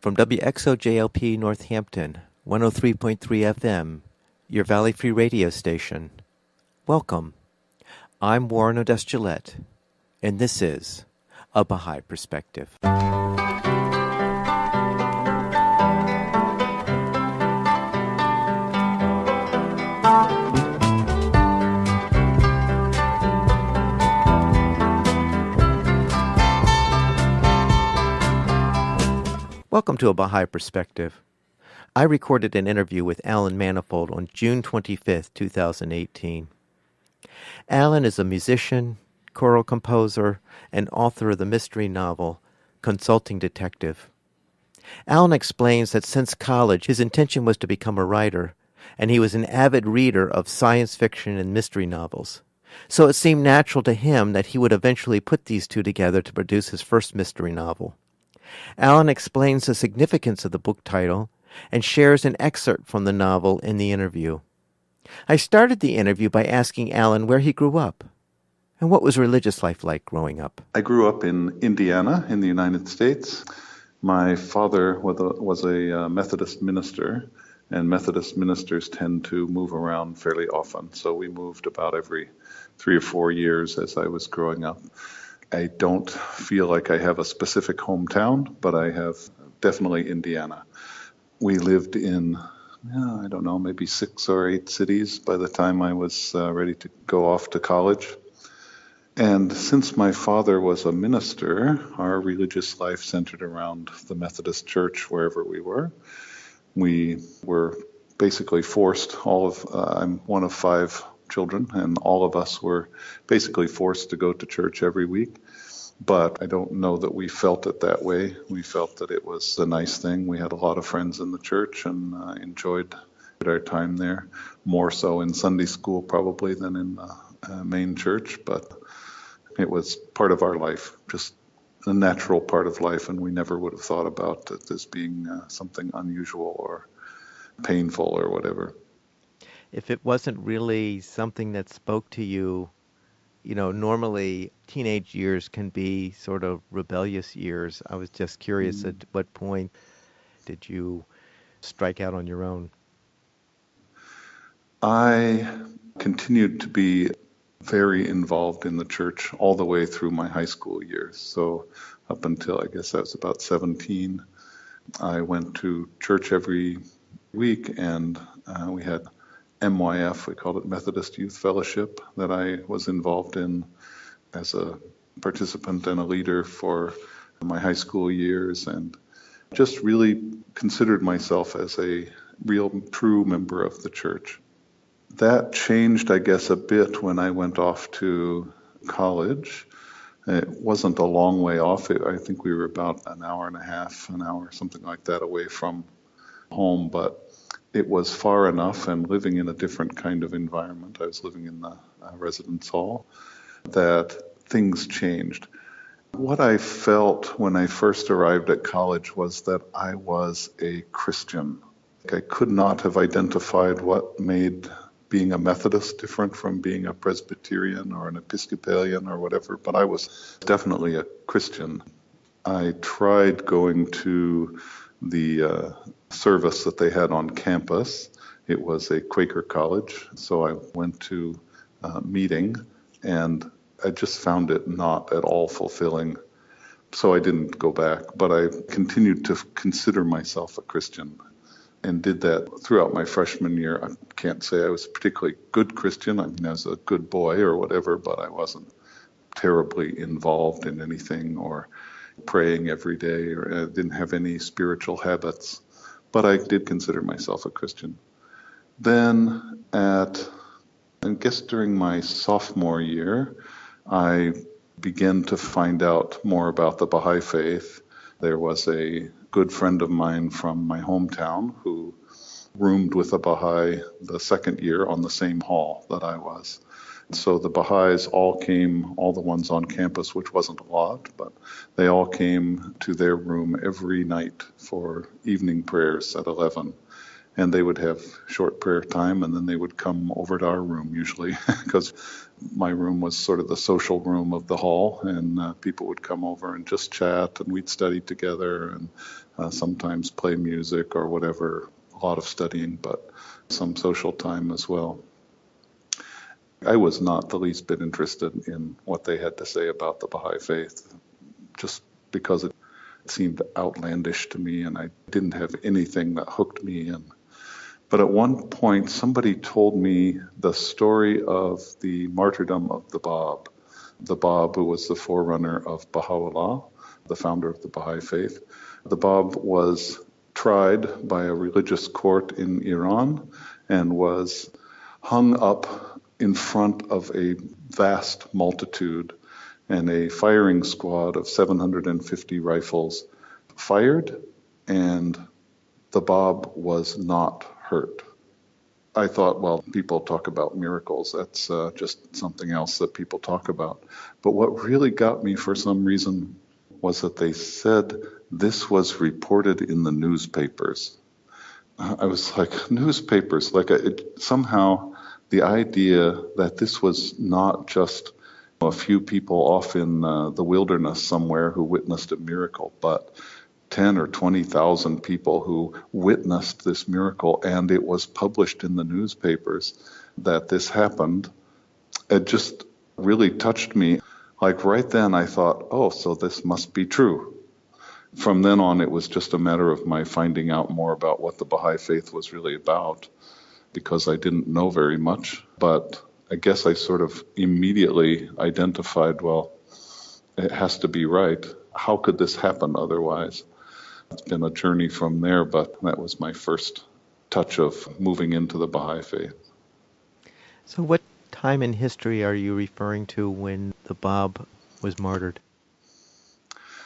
From WXOJLP Northampton, 103.3 FM, your Valley Free radio station. Welcome. I'm Warren Odess-Gillette, and this is A Baha'i Perspective. Welcome to A Baha'i Perspective. I recorded an interview with Alan Manifold on June 25th, 2018. Alan is a musician, choral composer, and author of the mystery novel, Consulting Detective. Alan explains that since college, his intention was to become a writer, and he was an avid reader of science fiction and mystery novels. So it seemed natural to him that he would eventually put these two together to produce his first mystery novel. Alan explains the significance of the book title and shares an excerpt from the novel in the interview. I started the interview by asking Alan where he grew up and what was religious life like growing up. I grew up in Indiana in the United States. My father was a Methodist minister, and Methodist ministers tend to move around fairly often. So we moved about every 3 or 4 years as I was growing up. I don't feel like I have a specific hometown, but I have definitely Indiana. We lived in, I don't know, maybe 6 or 8 cities by the time I was ready to go off to college. And since my father was a minister, our religious life centered around the Methodist Church wherever we were. We were basically forced, I'm one of 5 children, and all of us were basically forced to go to church every week. But I don't know that we felt it that way. We felt that it was a nice thing. We had a lot of friends in the church and enjoyed our time there, more so in Sunday school probably than in the main church. But it was part of our life, just a natural part of life, and we never would have thought about it as being something unusual or painful or whatever. If it wasn't really something that spoke to you, normally teenage years can be sort of rebellious years. I was just curious, at what point did you strike out on your own? I continued to be very involved in the church all the way through my high school years. So up until I guess I was about 17, I went to church every week, and we had MYF, we called it Methodist Youth Fellowship, that I was involved in as a participant and a leader for my high school years, and just really considered myself as a real true member of the church. That changed, I guess, a bit when I went off to college. It wasn't a long way off. I think we were about an hour and a half, an hour, something like that, away from home, but it was far enough, and living in a different kind of environment. I was living in the residence hall, that things changed. What I felt when I first arrived at college was that I was a Christian. I could not have identified what made being a Methodist different from being a Presbyterian or an Episcopalian or whatever, but I was definitely a Christian. I tried going to the service that they had on campus. It was a Quaker college, so I went to a meeting, and I just found it not at all fulfilling. So I didn't go back, but I continued to consider myself a Christian and did that throughout my freshman year. I can't say I was a particularly good Christian. I mean, I was a good boy or whatever, but I wasn't terribly involved in anything or praying every day, or I didn't have any spiritual habits, but I did consider myself a Christian. Then I guess during my sophomore year, I began to find out more about the Baha'i faith. There was a good friend of mine from my hometown who roomed with a Baha'i the second year on the same hall that I was. So the Baha'is all came, all the ones on campus, which wasn't a lot, but they all came to their room every night for evening prayers at 11. and they would have short prayer time, and then they would come over to our room usually, because my room was sort of the social room of the hall, and people would come over and just chat, and we'd study together, and sometimes play music or whatever. A lot of studying, but some social time as well. I was not the least bit interested in what they had to say about the Baha'i faith, just because it seemed outlandish to me, and I didn't have anything that hooked me in. But at one point, somebody told me the story of the martyrdom of the Bab, who was the forerunner of Baha'u'llah, the founder of the Baha'i faith. The Bab was tried by a religious court in Iran and was hung up in front of a vast multitude, and a firing squad of 750 rifles fired, and the Bab was not hurt. I thought, well, people talk about miracles. That's just something else that people talk about. But what really got me for some reason was that they said this was reported in the newspapers. I was like, newspapers? Somehow the idea that this was not just a few people off in the wilderness somewhere who witnessed a miracle, but 10 or 20,000 people who witnessed this miracle, and it was published in the newspapers that this happened. It just really touched me. Like right then I thought, oh, so this must be true. From then on, it was just a matter of my finding out more about what the Baha'i faith was really about, because I didn't know very much. But I guess I sort of immediately identified, well, it has to be right. How could this happen otherwise? It's been a journey from there, but that was my first touch of moving into the Baha'i faith. So what time in history are you referring to when the Bab was martyred?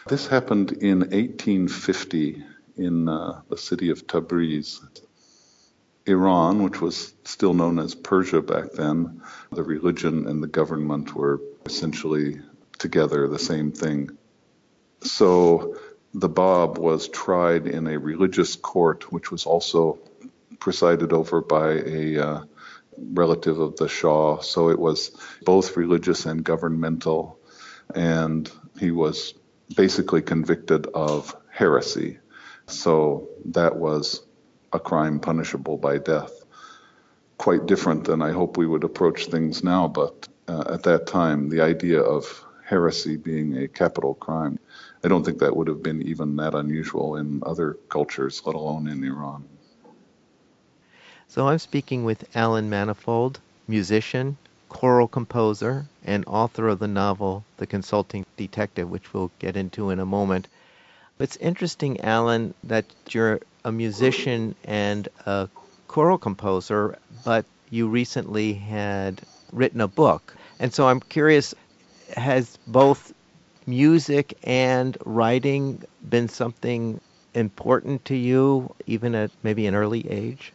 This happened in 1850 in the city of Tabriz. Iran, which was still known as Persia back then, the religion and the government were essentially together, the same thing. So the Bab was tried in a religious court, which was also presided over by a relative of the Shah. So it was both religious and governmental, and he was basically convicted of heresy. So that was a crime punishable by death. Quite different than I hope we would approach things now, but at that time, the idea of heresy being a capital crime, I don't think that would have been even that unusual in other cultures, let alone in Iran. So I'm speaking with Alan Manifold, musician, choral composer, and author of the novel The Consulting Detective, which we'll get into in a moment. It's interesting, Alan, that you're a musician and a choral composer, but you recently had written a book. And so I'm curious, has both music and writing been something important to you, even at maybe an early age?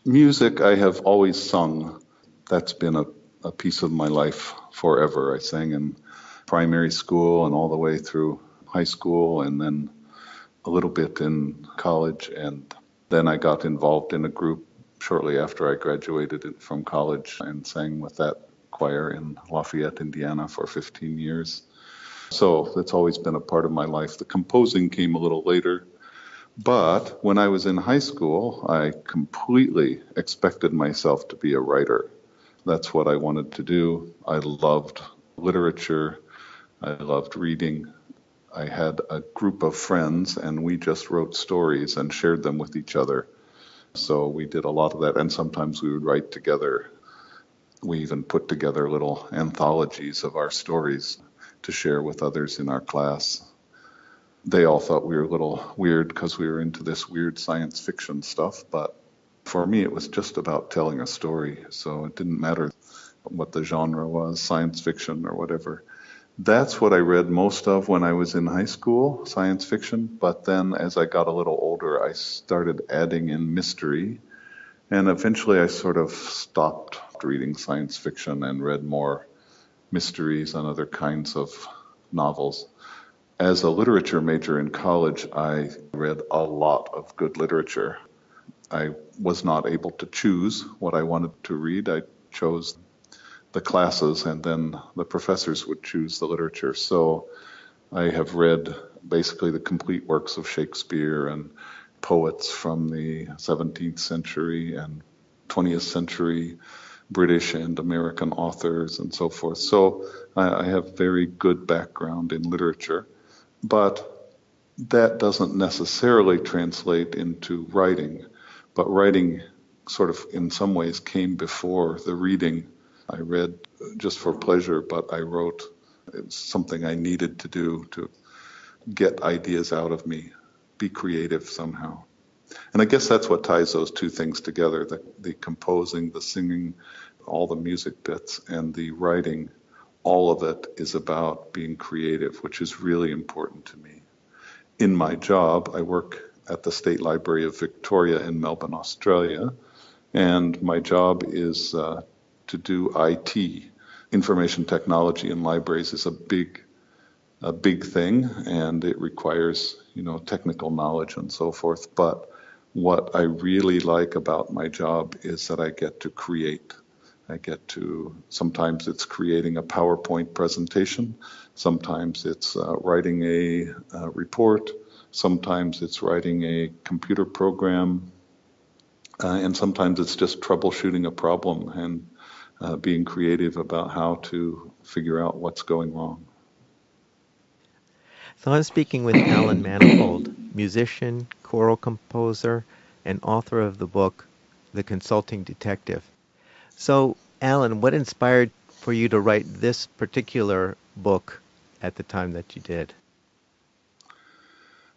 Music, I have always sung. That's been a piece of my life forever. I sang in primary school and all the way through high school, and then a little bit in college. And then I got involved in a group shortly after I graduated from college and sang with that choir in Lafayette, Indiana for 15 years. So that's always been a part of my life. The composing came a little later. But when I was in high school, I completely expected myself to be a writer. That's what I wanted to do. I loved literature. I loved reading. I had a group of friends, and we just wrote stories and shared them with each other. So we did a lot of that, and sometimes we would write together. We even put together little anthologies of our stories to share with others in our class. They all thought we were a little weird because we were into this weird science fiction stuff, but for me it was just about telling a story, so it didn't matter what the genre was, science fiction or whatever. That's what I read most of when I was in high school, science fiction, but then as I got a little older, I started adding in mystery, and eventually I sort of stopped reading science fiction and read more mysteries and other kinds of novels. As a literature major in college, I read a lot of good literature. I was not able to choose what I wanted to read. I chose the classes, and then the professors would choose the literature. So I have read basically the complete works of Shakespeare and poets from the 17th century and 20th century British and American authors and so forth. So I have very good background in literature, but that doesn't necessarily translate into writing. But writing sort of in some ways came before the reading. I read just for pleasure, but I wrote. It's something I needed to do to get ideas out of me, be creative somehow. And I guess that's what ties those two things together, the composing, the singing, all the music bits, and the writing. All of it is about being creative, which is really important to me. In my job, I work at the State Library of Victoria in Melbourne, Australia, and my job is to do IT. Information technology in libraries is a big thing, and it requires, technical knowledge and so forth. But what I really like about my job is that I get to create. Sometimes it's creating a PowerPoint presentation, sometimes it's writing a report, sometimes it's writing a computer program, and sometimes it's just troubleshooting a problem and being creative about how to figure out what's going wrong. So I'm speaking with Alan Manifold, musician, choral composer, and author of the book The Consulting Detective. So, Alan, what inspired for you to write this particular book at the time that you did?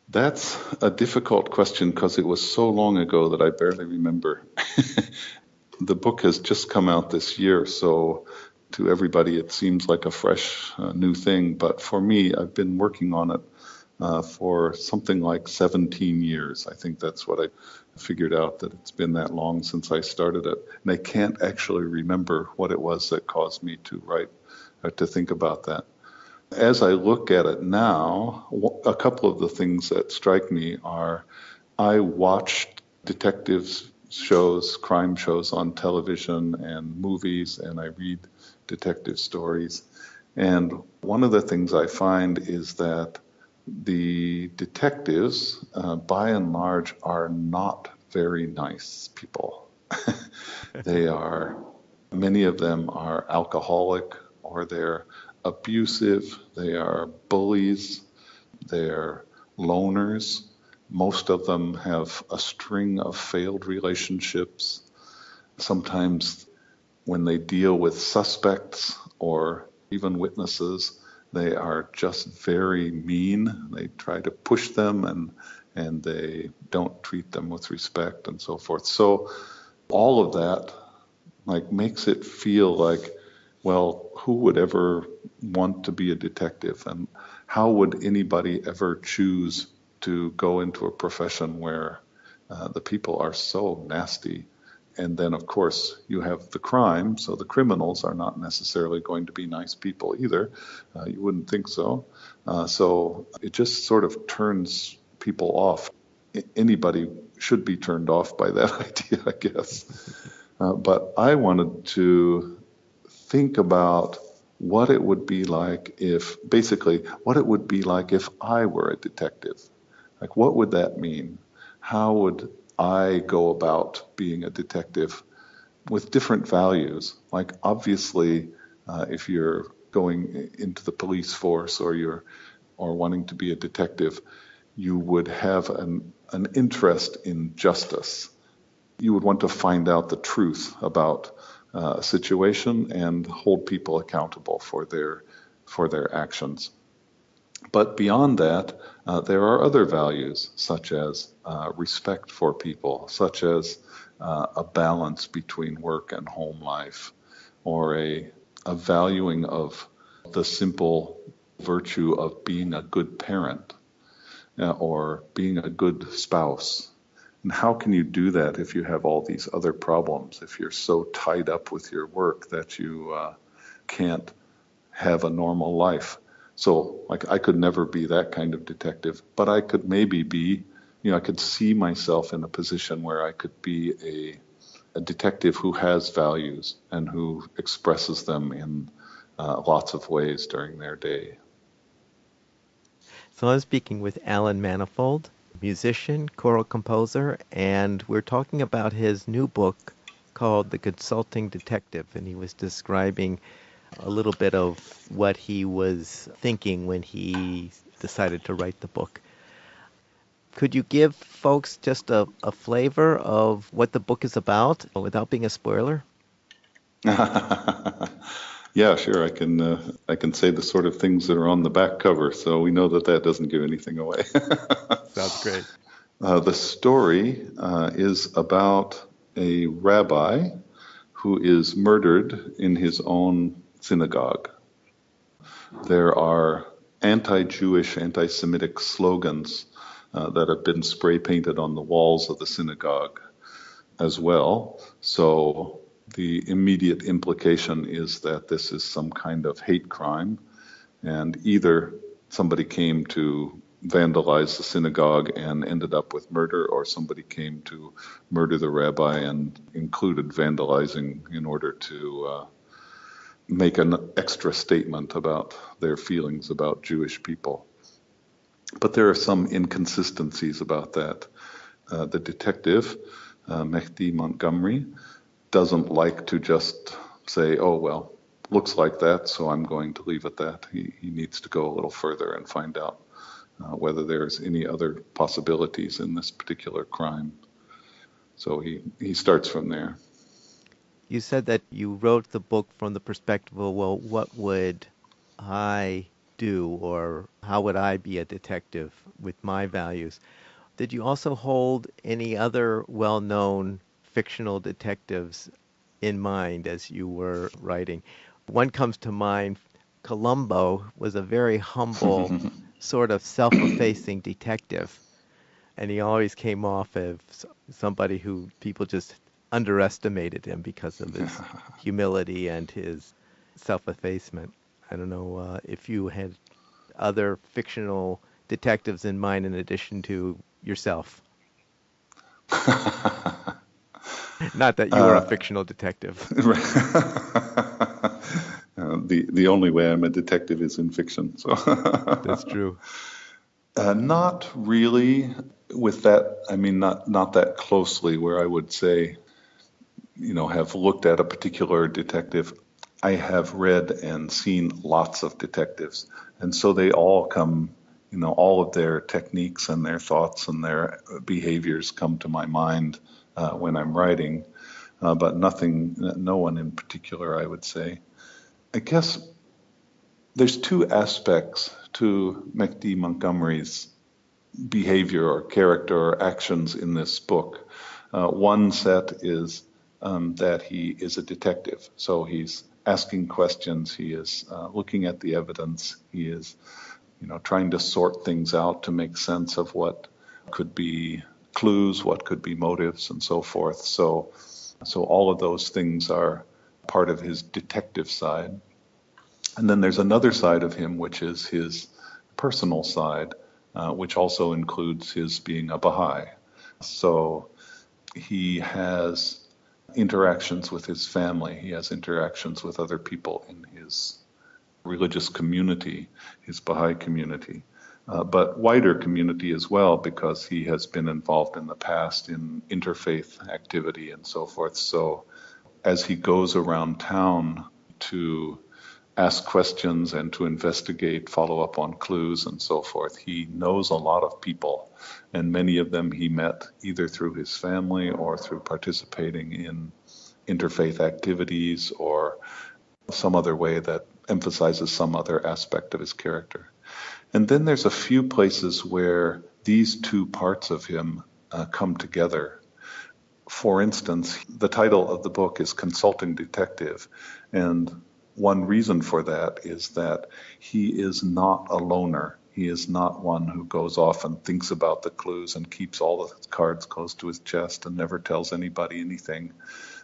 That's a difficult question because it was so long ago that I barely remember. The book has just come out this year, so to everybody it seems like a fresh new thing. But for me, I've been working on it for something like 17 years. I think that's what I figured out, that it's been that long since I started it. And I can't actually remember what it was that caused me to write, to think about that. As I look at it now, a couple of the things that strike me are I watched detectives shows, crime shows on television and movies, and I read detective stories. And one of the things I find is that the detectives, by and large, are not very nice people. They are, many of them are alcoholic or they're abusive, they are bullies, they're loners. Most of them have a string of failed relationships. Sometimes when they deal with suspects or even witnesses, they are just very mean. They try to push them and they don't treat them with respect and so forth. So all of that makes it feel like, well, who would ever want to be a detective, and how would anybody ever choose to go into a profession where the people are so nasty? And then, of course, you have the crime, so the criminals are not necessarily going to be nice people either. You wouldn't think so. So it just sort of turns people off. Anybody should be turned off by that idea, I guess. But I wanted to think about what it would be like what it would be like if I were a detective. Like, what would that mean? How would I go about being a detective with different values? Like, obviously, if you're going into the police force or wanting to be a detective, you would have an interest in justice. You would want to find out the truth about a situation and hold people accountable for their actions. But beyond that, there are other values, such as respect for people, such as a balance between work and home life, or a valuing of the simple virtue of being a good parent, or being a good spouse. And how can you do that if you have all these other problems, if you're so tied up with your work that you can't have a normal life? So, like, I could never be that kind of detective, but I could maybe be, I could see myself in a position where I could be a detective who has values and who expresses them in lots of ways during their day. So I'm speaking with Alan Manifold, musician, choral composer, and we're talking about his new book called The Consulting Detective. And he was describing a little bit of what he was thinking when he decided to write the book. Could you give folks just a flavor of what the book is about without being a spoiler? Yeah, sure. I can say the sort of things that are on the back cover, so we know that that doesn't give anything away. Sounds great. The story is about a rabbi who is murdered in his own synagogue. There are anti-Jewish, anti-Semitic slogans that have been spray painted on the walls of the synagogue as well. So the immediate implication is that this is some kind of hate crime, and either somebody came to vandalize the synagogue and ended up with murder, or somebody came to murder the rabbi and included vandalizing in order to make an extra statement about their feelings about Jewish people. But there are some inconsistencies about that. The detective, Mehdi Montgomery, doesn't like to just say, oh, well, looks like that, so I'm going to leave it that. He needs to go a little further and find out whether there's any other possibilities in this particular crime. So he starts from there. You said that you wrote the book from the perspective of, well, what would I do, or how would I be a detective with my values? Did you also hold any other well-known fictional detectives in mind as you were writing? One comes to mind. Columbo was a very humble, sort of self-effacing detective, and he always came off as somebody who people just underestimated him because of his humility and his self-effacement. I don't know if you had other fictional detectives in mind in addition to yourself. Not that you were a fictional detective. The only way I'm a detective is in fiction. So That's true. not really with that. I mean, not that closely where I would say, have looked at a particular detective. I have read and seen lots of detectives, and so they all come, all of their techniques and their thoughts and their behaviors come to my mind when I'm writing, but no one in particular, I would say. I guess there's two aspects to Mehdi Montgomery's behavior or character or actions in this book. One set is that he is a detective. So he's asking questions, he is looking at the evidence, he is, trying to sort things out to make sense of what could be clues, what could be motives, and so forth. So all of those things are part of his detective side. And then there's another side of him, which is his personal side, which also includes his being a Baha'i. So he has interactions with his family, he has interactions with other people in his religious community, his Baha'i community, but wider community as well, because he has been involved in the past in interfaith activity and so forth. So as he goes around town to ask questions and to investigate, follow up on clues and so forth, he knows a lot of people, and many of them he met either through his family or through participating in interfaith activities or some other way that emphasizes some other aspect of his character. And then there's a few places where these two parts of him come together. For instance, the title of the book is Consulting Detective, and one reason for that is that he is not a loner. He is not one who goes off and thinks about the clues and keeps all the cards close to his chest and never tells anybody anything.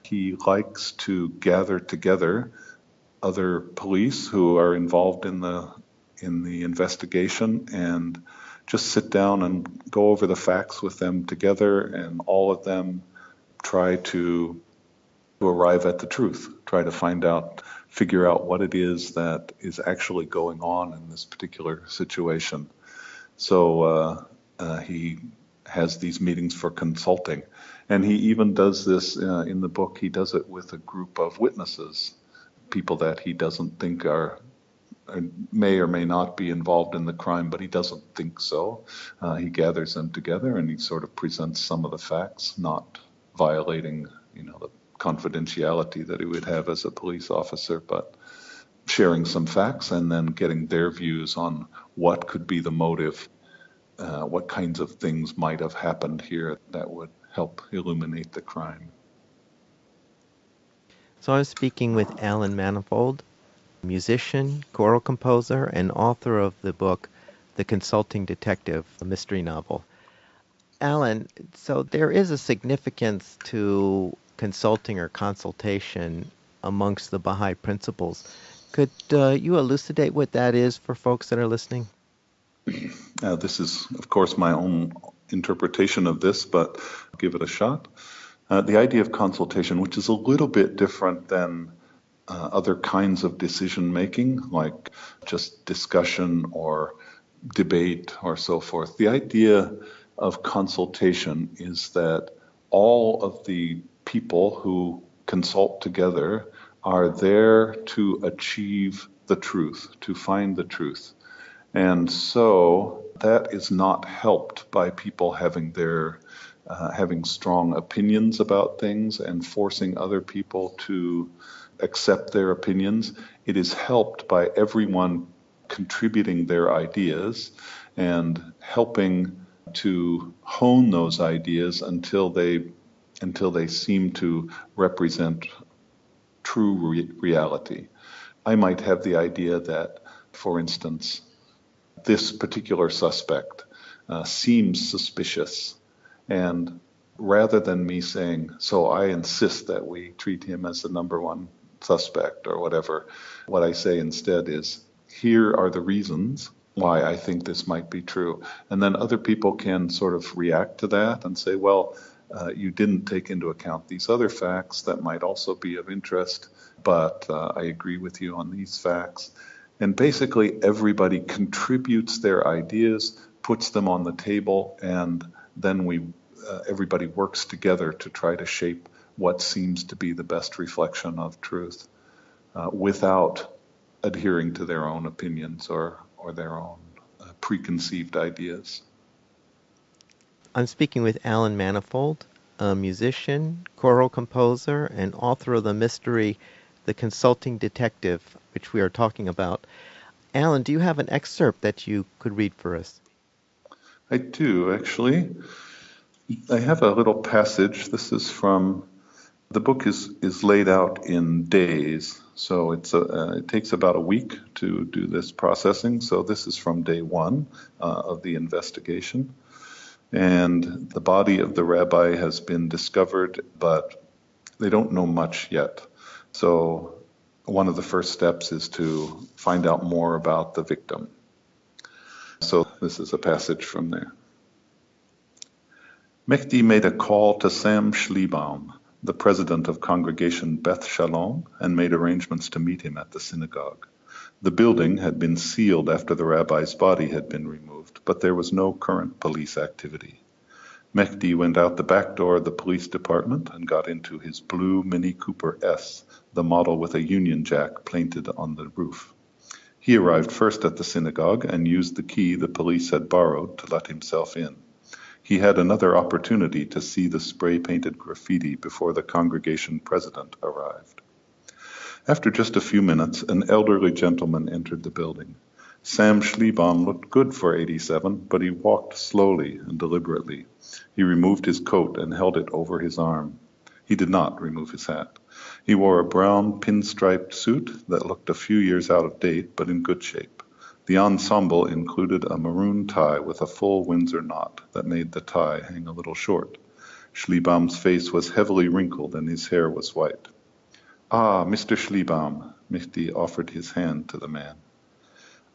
He likes to gather together other police who are involved in the in the investigation and just sit down and go over the facts with them together, and all of them try to arrive at the truth, try to figure out what it is that is actually going on in this particular situation. So he has these meetings for consulting. And he even does this in the book. He does it with a group of witnesses, people that he doesn't think may or may not be involved in the crime, but he doesn't think so. He gathers them together and he sort of presents some of the facts, not violating, the confidentiality that he would have as a police officer, but sharing some facts and then getting their views on what could be the motive, what kinds of things might have happened here that would help illuminate the crime. So I'm speaking with Alan Manifold, musician, choral composer, and author of the book The Consulting Detective, a mystery novel. Alan, so there is a significance to consulting or consultation amongst the Baha'i principles. Could you elucidate what that is for folks that are listening? This is, of course, my own interpretation of this, but I'll give it a shot. The idea of consultation, which is a little bit different than other kinds of decision making, like just discussion or debate or so forth. The idea of consultation is that all of the people who consult together are there to achieve the truth, to find the truth. And so that is not helped by people having having strong opinions about things and forcing other people to accept their opinions. It is helped by everyone contributing their ideas and helping to hone those ideas until they seem to represent true reality. I might have the idea that, for instance, this particular suspect seems suspicious, and rather than me saying, so I insist that we treat him as the number one suspect or whatever, what I say instead is, here are the reasons why I think this might be true. And then other people can sort of react to that and say, well, you didn't take into account these other facts that might also be of interest, but I agree with you on these facts. And basically everybody contributes their ideas, puts them on the table, and then everybody works together to try to shape what seems to be the best reflection of truth, without adhering to their own opinions or their own preconceived ideas. I'm speaking with Alan Manifold, a musician, choral composer, and author of the mystery The Consulting Detective, which we are talking about. Alan, do you have an excerpt that you could read for us? I do, actually. I have a little passage. This is from, the book is laid out in days, so it takes about a week to do this processing. So this is from day one of the investigation. And the body of the rabbi has been discovered, but they don't know much yet. So one of the first steps is to find out more about the victim. So this is a passage from there. Mehdi made a call to Sam Schlebaum, the president of Congregation Beth Shalom, and made arrangements to meet him at the synagogue. The building had been sealed after the rabbi's body had been removed, but there was no current police activity. Mehdi went out the back door of the police department and got into his blue Mini Cooper S, the model with a Union Jack painted on the roof. He arrived first at the synagogue and used the key the police had borrowed to let himself in. He had another opportunity to see the spray-painted graffiti before the congregation president arrived. After just a few minutes, an elderly gentleman entered the building. Sam Schlebaum looked good for 87, but he walked slowly and deliberately. He removed his coat and held it over his arm. He did not remove his hat. He wore a brown pinstriped suit that looked a few years out of date, but in good shape. The ensemble included a maroon tie with a full Windsor knot that made the tie hang a little short. Schlebaum's face was heavily wrinkled and his hair was white. "Ah, Mr. Schlebaum," Mehdi offered his hand to the man.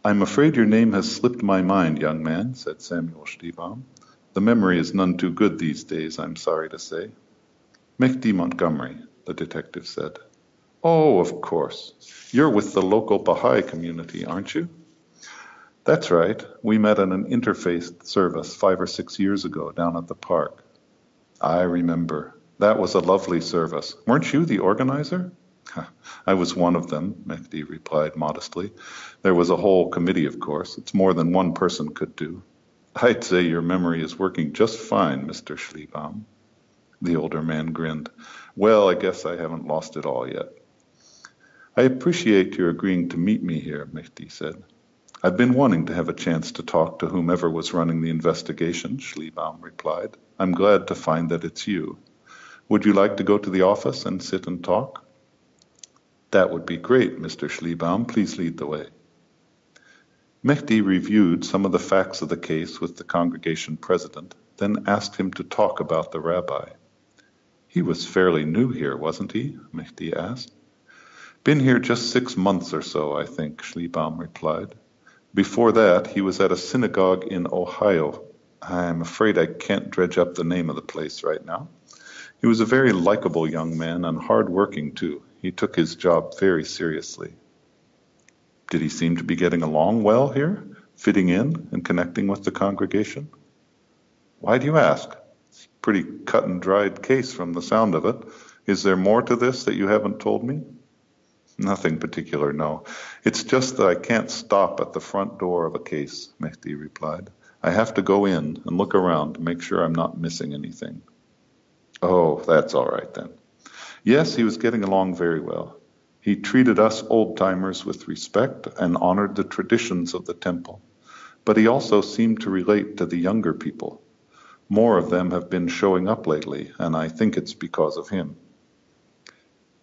"I'm afraid your name has slipped my mind, young man," said Samuel Schliebam. "The memory is none too good these days, I'm sorry to say." "Mehdi Montgomery," the detective said. "Oh, of course. You're with the local Baha'i community, aren't you?" "That's right. We met at an interfaith service 5 or 6 years ago down at the park." "I remember. That was a lovely service. Weren't you the organizer?" "I was one of them," Mehdi replied modestly. "There was a whole committee, of course. It's more than one person could do." "I'd say your memory is working just fine, Mr. Schliebam." The older man grinned. "Well, I guess I haven't lost it all yet." "I appreciate your agreeing to meet me here," Mehdi said. "I've been wanting to have a chance to talk to whomever was running the investigation," Schliebam replied. "I'm glad to find that it's you. Would you like to go to the office and sit and talk?" "That would be great, Mr. Schliebam. Please lead the way." Mehdi reviewed some of the facts of the case with the congregation president, then asked him to talk about the rabbi. "He was fairly new here, wasn't he?" Mehdi asked. "Been here just 6 months or so, I think," Schliebam replied. "Before that, he was at a synagogue in Ohio. I'm afraid I can't dredge up the name of the place right now. He was a very likable young man and hard-working, too. He took his job very seriously." "Did he seem to be getting along well here, fitting in and connecting with the congregation?" "Why do you ask? Pretty cut-and-dried case from the sound of it. Is there more to this that you haven't told me?" "Nothing particular, no. It's just that I can't stop at the front door of a case," Mehdi replied. "I have to go in and look around to make sure I'm not missing anything." "Oh, that's all right then." "Yes, he was getting along very well. He treated us old-timers with respect and honored the traditions of the temple. But he also seemed to relate to the younger people. More of them have been showing up lately, and I think it's because of him."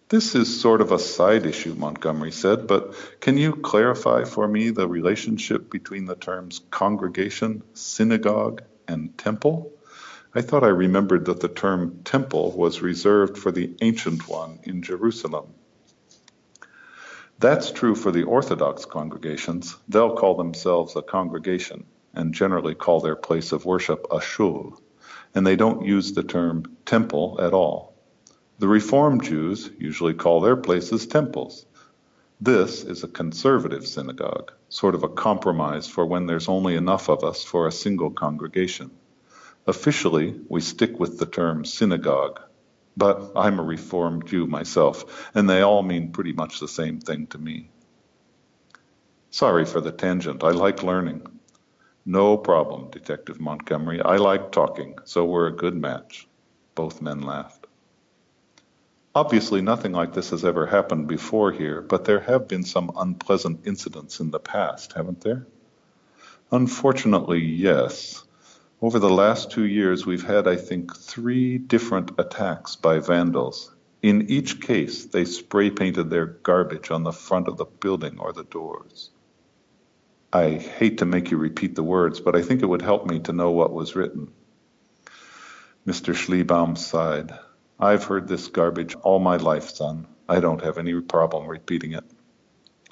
"This is sort of a side issue," Montgomery said, "but can you clarify for me the relationship between the terms congregation, synagogue, and temple? I thought I remembered that the term temple was reserved for the ancient one in Jerusalem." "That's true for the Orthodox congregations. They'll call themselves a congregation and generally call their place of worship a shul, and they don't use the term temple at all. The Reform Jews usually call their places temples. This is a conservative synagogue, sort of a compromise for when there's only enough of us for a single congregation. Officially, we stick with the term synagogue, but I'm a Reformed Jew myself, and they all mean pretty much the same thing to me." "Sorry for the tangent. I like learning." "No problem, Detective Montgomery. I like talking, so we're a good match." Both men laughed. "Obviously, nothing like this has ever happened before here, but there have been some unpleasant incidents in the past, haven't there?" "Unfortunately, yes. Over the last 2 years, we've had, I think, 3 different attacks by vandals. In each case, they spray painted their garbage on the front of the building or the doors." "I hate to make you repeat the words, but I think it would help me to know what was written." Mr. Schliebam sighed. "I've heard this garbage all my life, son. I don't have any problem repeating it.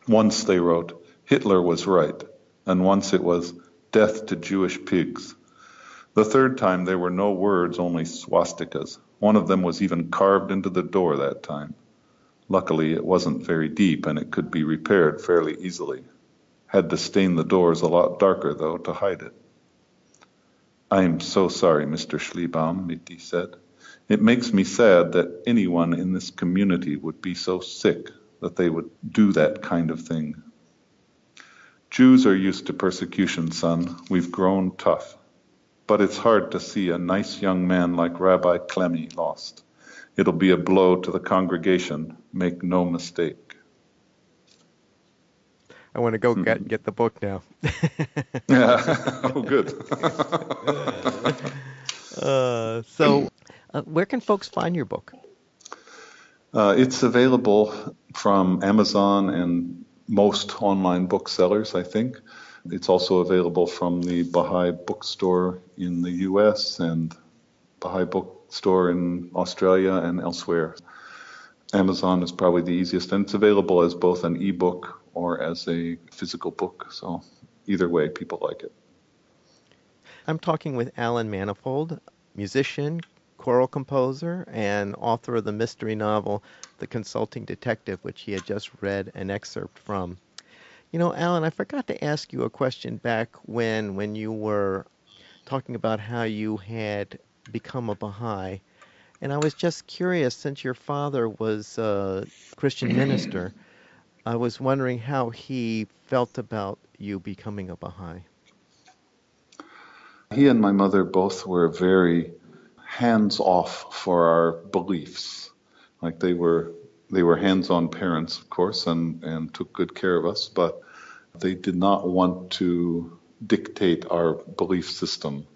Once they wrote, 'Hitler was right,' and once it was, 'Death to Jewish pigs.' The third time there were no words, only swastikas. One of them was even carved into the door that time. Luckily, it wasn't very deep and it could be repaired fairly easily. Had to stain the doors a lot darker, though, to hide it." "I'm so sorry, Mr. Schliebam," Mitty said. "It makes me sad that anyone in this community would be so sick that they would do that kind of thing." "Jews are used to persecution, son. We've grown tough. But it's hard to see a nice young man like Rabbi Clemmy lost. It'll be a blow to the congregation, make no mistake." I want to go get the book now. Yeah. Oh, good. Where can folks find your book? It's available from Amazon and most online booksellers, I think. It's also available from the Baha'i bookstore in the US and Baha'i bookstore in Australia and elsewhere. Amazon is probably the easiest, and it's available as both an ebook or as a physical book. So either way, people like it. I'm talking with Alan Manifold, musician, choral composer, and author of the mystery novel The Consulting Detective, which he had just read an excerpt from. You know, Alan, I forgot to ask you a question back when you were talking about how you had become a Baha'i. And I was just curious, since your father was a Christian minister, I was wondering how he felt about you becoming a Baha'i. He and my mother both were very hands off for our beliefs. Like they were hands-on parents, of course, and took good care of us, but they did not want to dictate our belief system.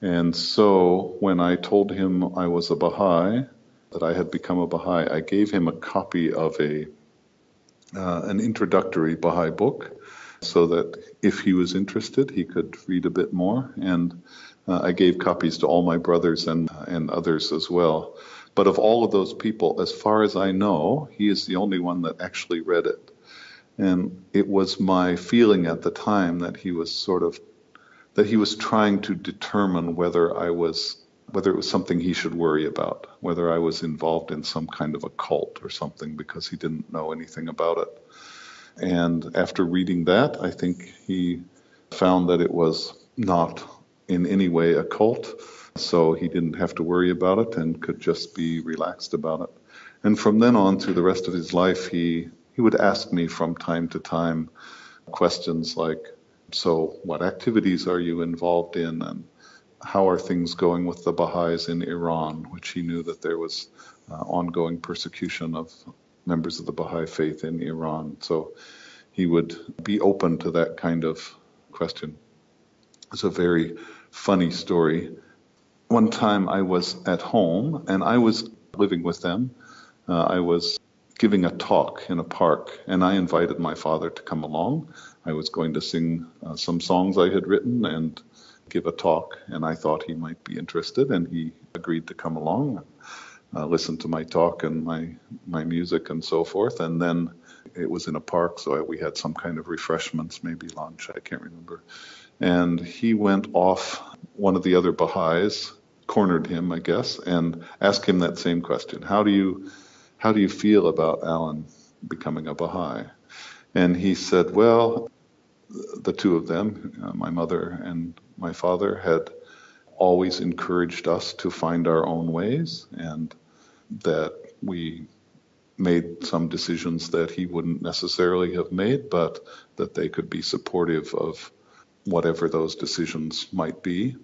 And so when I told him I was a Baha'i, that I had become a Baha'i, I gave him a copy of an introductory Baha'i book so that if he was interested, he could read a bit more. And I gave copies to all my brothers and others as well. But of all of those people, as far as I know, he is the only one that actually read it. And it was my feeling at the time that he was trying to determine whether it was something he should worry about, whether I was involved in some kind of a cult or something, because he didn't know anything about it. And after reading that, I think he found that it was not in any way a cult, so he didn't have to worry about it and could just be relaxed about it. And from then on, through the rest of his life, he would ask me from time to time questions like, so what activities are you involved in, and how are things going with the Baha'is in Iran, which he knew that there was ongoing persecution of members of the Baha'i faith in Iran. So he would be open to that kind of question. It's a very funny story. One time I was at home and I was living with them. I was giving a talk in a park, and I invited my father to come along. I was going to sing some songs I had written and give a talk, and I thought he might be interested, and he agreed to come along, listen to my talk and my music and so forth. And then it was in a park, so we had some kind of refreshments, maybe lunch, I can't remember. And he went off, one of the other Baha'is cornered him, I guess, and asked him that same question. How do you feel about Alan becoming a Baha'i? And he said, well, the two of them, my mother and my father, had always encouraged us to find our own ways, and that we made some decisions that he wouldn't necessarily have made, but that they could be supportive of whatever those decisions might be.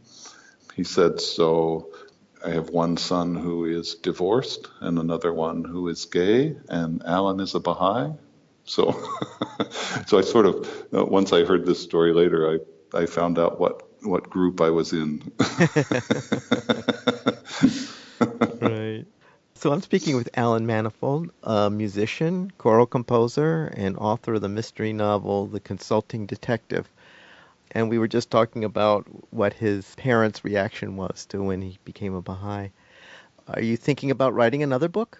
He said, so I have one son who is divorced and another one who is gay, and Alan is a Baha'i. So, so I sort of, once I heard this story later, I found out what group I was in. Right. So I'm speaking with Alan Manifold, a musician, choral composer, and author of the mystery novel The Consulting Detective. And we were just talking about what his parents' reaction was to when he became a Baha'i. Are you thinking about writing another book?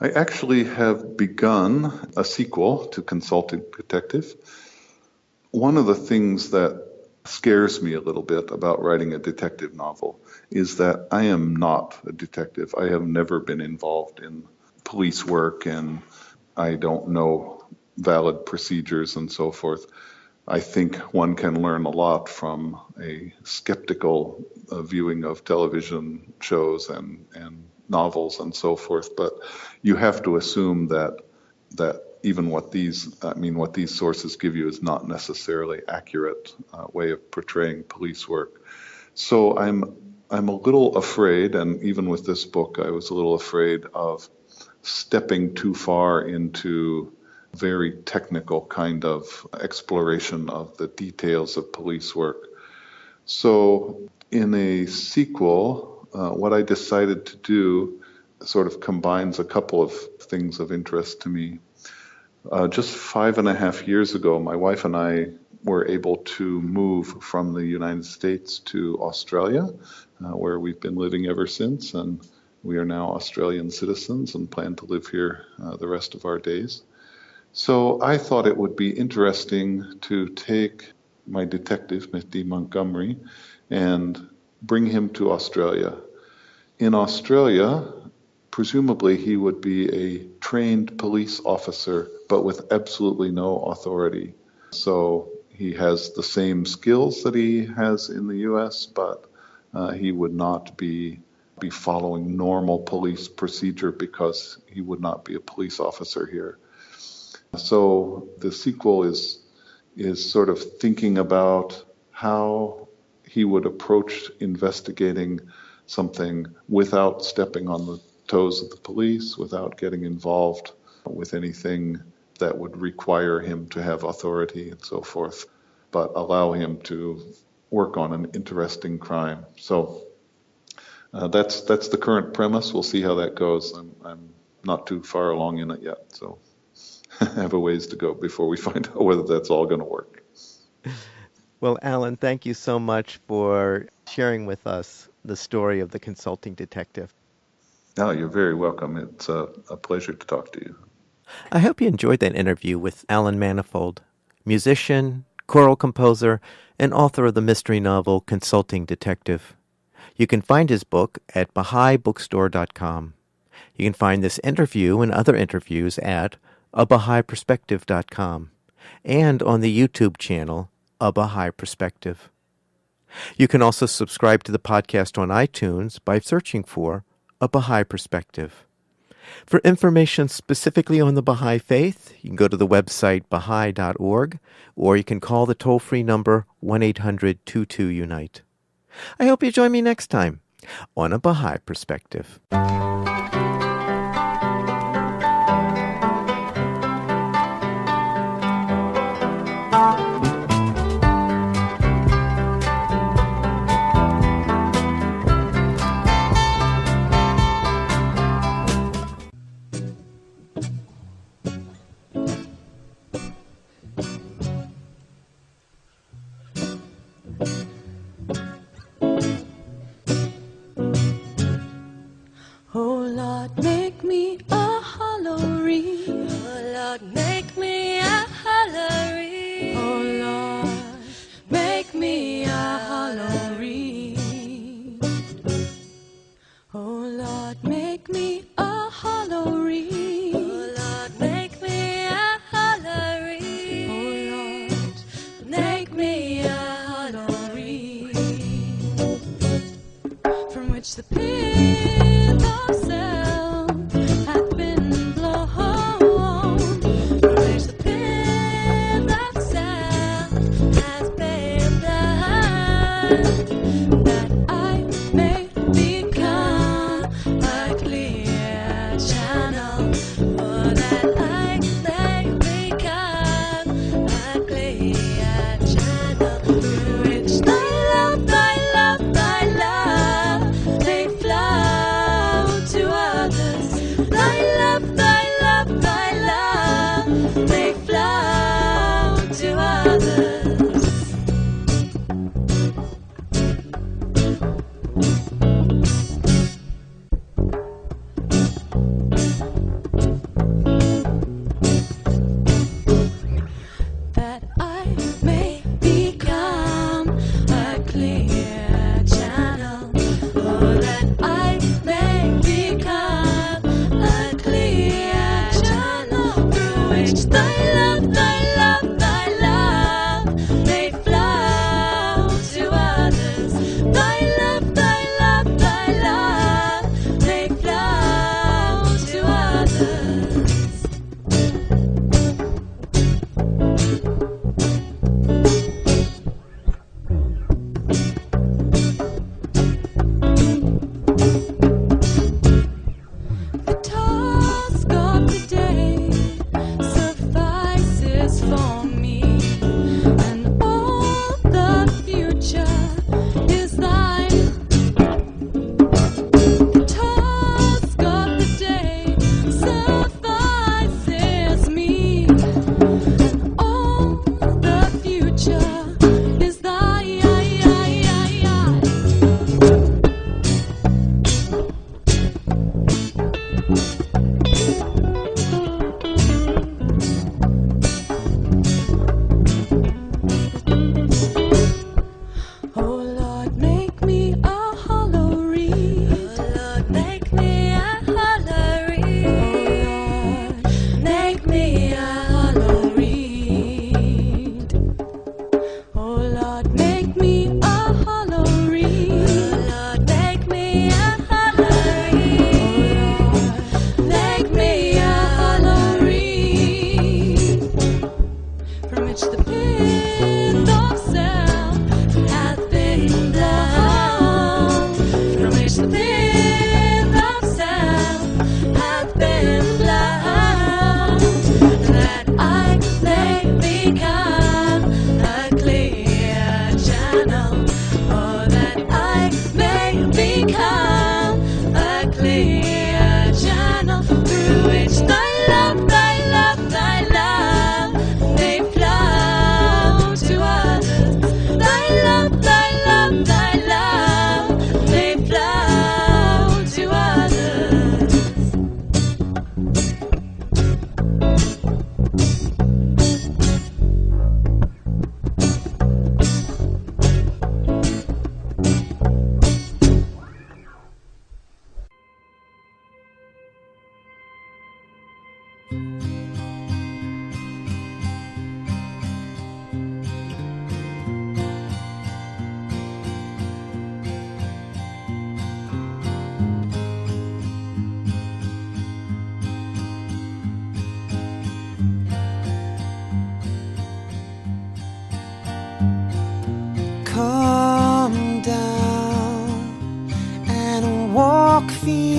I actually have begun a sequel to Consulting Detective. One of the things that scares me a little bit about writing a detective novel is that I am not a detective. I have never been involved in police work, and I don't know valid procedures and so forth. I think one can learn a lot from a skeptical viewing of television shows and novels and so forth, but you have to assume that even what these sources give you is not necessarily accurate way of portraying police work. So I'm a little afraid, and even with this book, I was a little afraid of stepping too far into very technical kind of exploration of the details of police work. So in a sequel, what I decided to do sort of combines a couple of things of interest to me. Just 5.5 years ago, my wife and I were able to move from the United States to Australia, where we've been living ever since, and we are now Australian citizens and plan to live here the rest of our days. So I thought it would be interesting to take my detective, Mehdi Montgomery, and bring him to Australia. In Australia, presumably he would be a trained police officer, but with absolutely no authority. So he has the same skills that he has in the US, but he would not be following normal police procedure because he would not be a police officer here. So the sequel is sort of thinking about how he would approach investigating something without stepping on the toes of the police, without getting involved with anything that would require him to have authority and so forth, but allow him to work on an interesting crime. So that's the current premise. We'll see how that goes. I'm not too far along in it yet, so I have a ways to go before we find out whether that's all going to work. Well, Alan, thank you so much for sharing with us the story of the consulting detective. No, you're very welcome. It's a pleasure to talk to you. I hope you enjoyed that interview with Alan Manifold, musician, choral composer, and author of the mystery novel Consulting Detective. You can find his book at BahaiBookstore.com. You can find this interview and other interviews at abahaiperspective.com and on the YouTube channel A Baha'i Perspective. You can also subscribe to the podcast on iTunes by searching for A Baha'i Perspective. For information specifically on the Baha'i faith, you can go to the website baha'i.org, or you can call the toll-free number 1-800-22-UNITE. I hope you join me next time on A Baha'i Perspective. Oh Lord, make me a hollow reed. Oh Lord, make me a hollow reed. Oh Lord, make me a hollow reed. Oh Lord, make me a hollow reed. Oh Lord, make me a hollow reed. Oh Lord, make me a hollow reed, from which the pit of sound hath been blown, from which the pit of sound has been blown, that I may become a clear channel, for that I may become a clear channel, through which thy love, thy love, thy love may flow to others. Thy love, thy love, thy love may flow to others.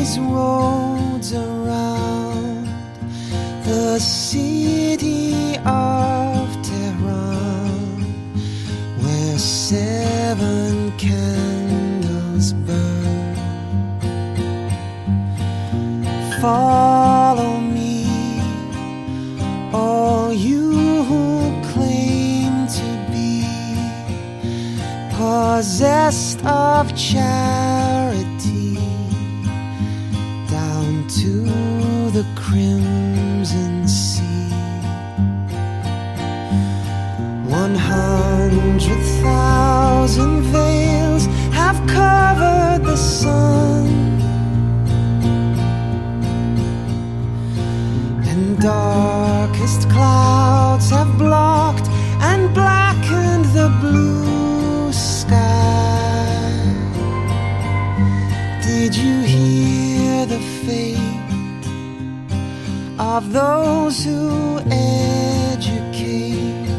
these roads around the city of Tehran, where 7 candles burn. Follow me, all you who claim to be possessed of charity, down to the crimson sea. 100,000 veils have covered the sun, and darkest clouds have blocked and blackened the blue sky. Did you hear the fate of those who educate,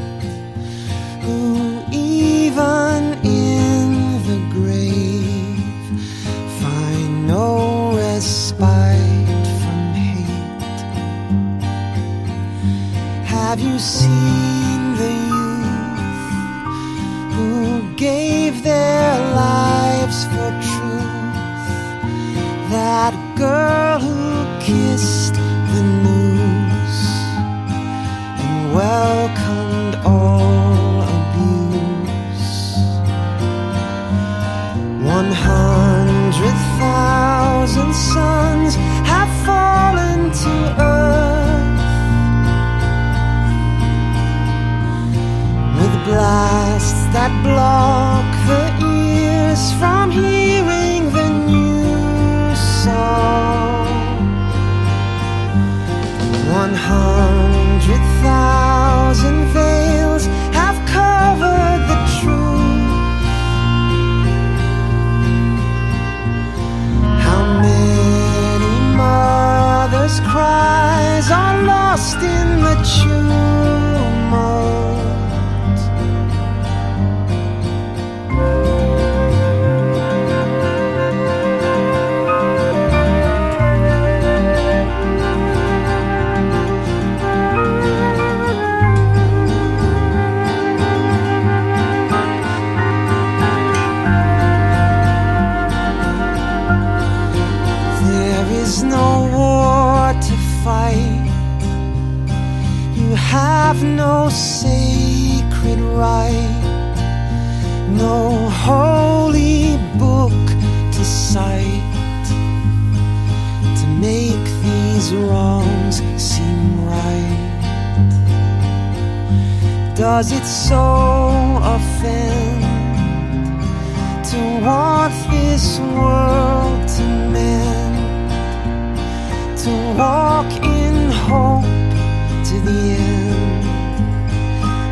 who even in the grave find no respite from hate? Have you seen the youth who gave their lives for truth? That girl who kissed the noose and welcomed all abuse. 100,000 suns have fallen to earth, with blasts that block the ears from hearing the new song. 100,000 veils have covered the truth. How many mothers' cries are lost in the tumult? No war to fight, you have no sacred right, no holy book to cite, to make these wrongs seem right. Does it so offend to want this world to mend, to walk in hope to the end,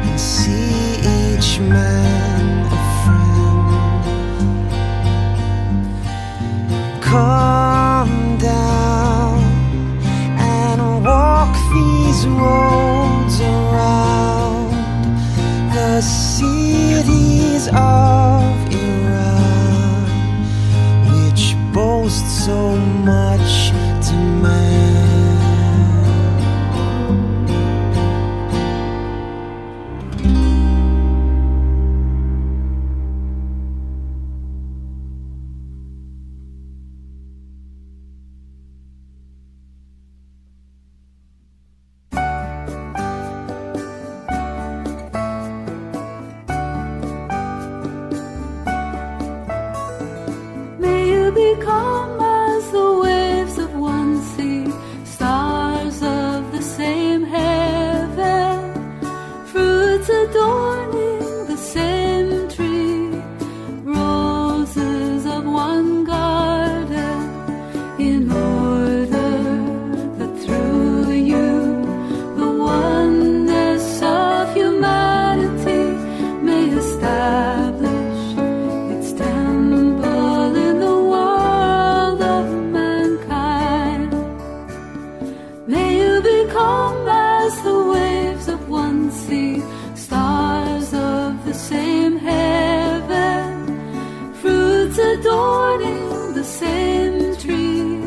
and see each man a friend? Come down and walk these roads around the cities of Iran, which boast so much to man. May you become as the waves of one sea, stars of the same heaven, fruits adorning the same tree, roses of one garden, in order that through you the oneness of humanity may establish its temple in the world of mankind. May you become as the waves of one sea, stars of the same heaven, fruits adorning the same tree,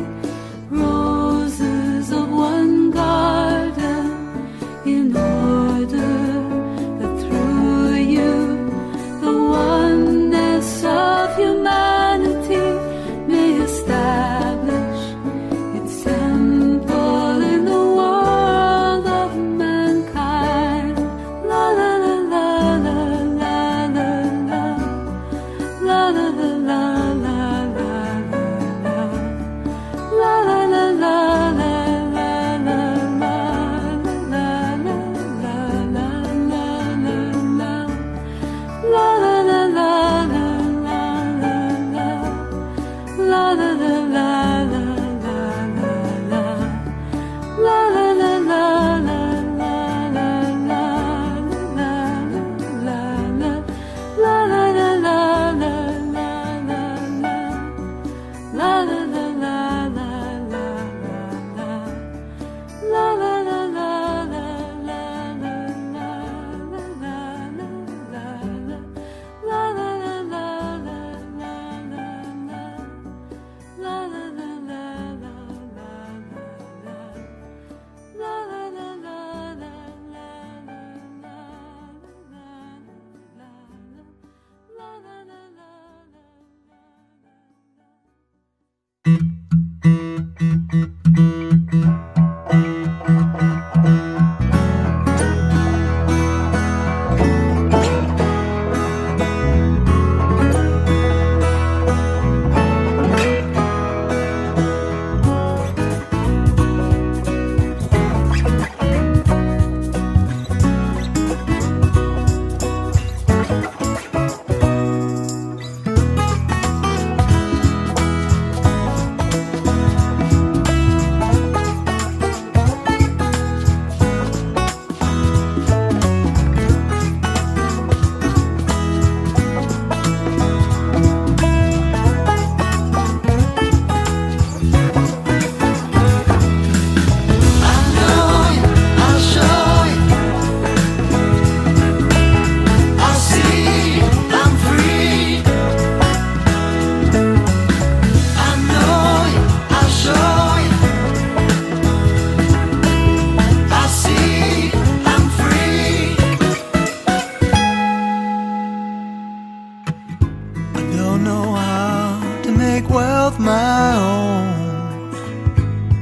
make wealth my own,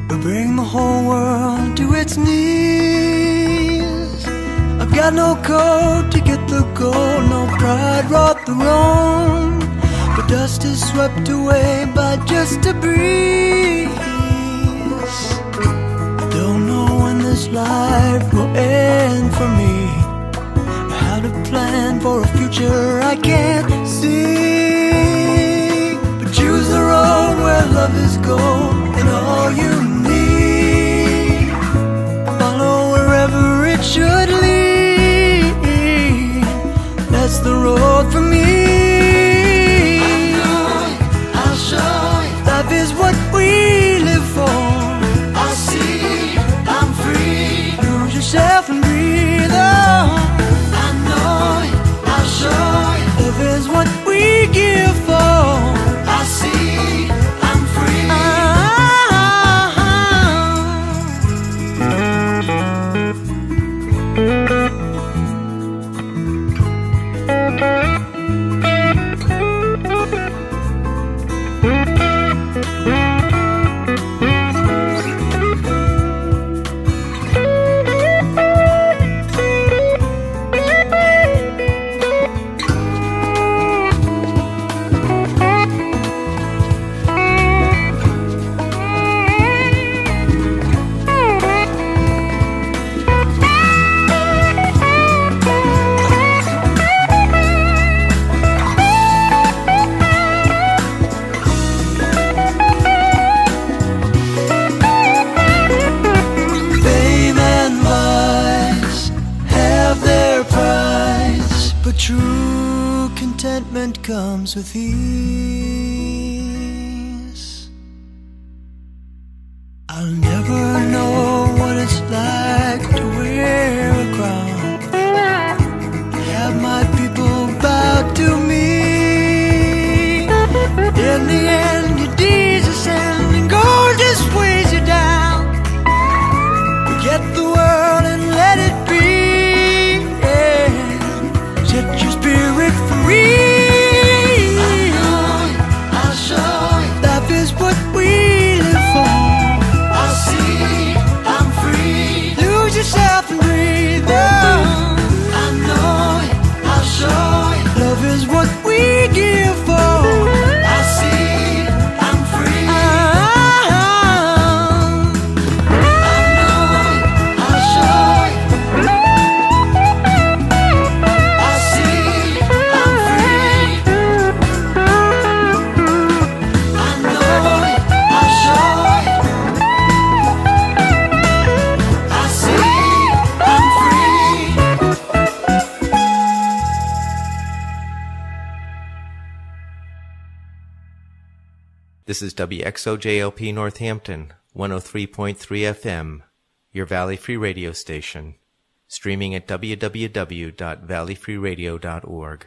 but bring the whole world to its knees. I've got no coat to get the gold, no pride wrought the wrong, but dust is swept away by just a breeze. I don't know when this life will end for me, or how to plan for a future I can't see. But choose the road where love is gold and all you need. Follow wherever it should lead. That's the road for me. I'll show you. Life is what we live for. I'll see, I'm free. Lose yourself and breathe on. I know it, I'll show you. Love is what we give for. I see, I'm free. True contentment comes with ease. I'll never know what it's like to wear a crown, have my people bow to me. In the end, your deeds ascend and gold just weighs you down. Forget the world and let it be. Set your spirit free. I know it, I'll show it. Life is what we live for. I'll see, I'm free. Lose yourself and breathe on. I know it, I'll show it. Love is what we give for. I see, I'm free. I know it, I'll show it. This is WXOJLP Northampton, 103.3 FM, your Valley Free Radio station, streaming at www.valleyfreeradio.org.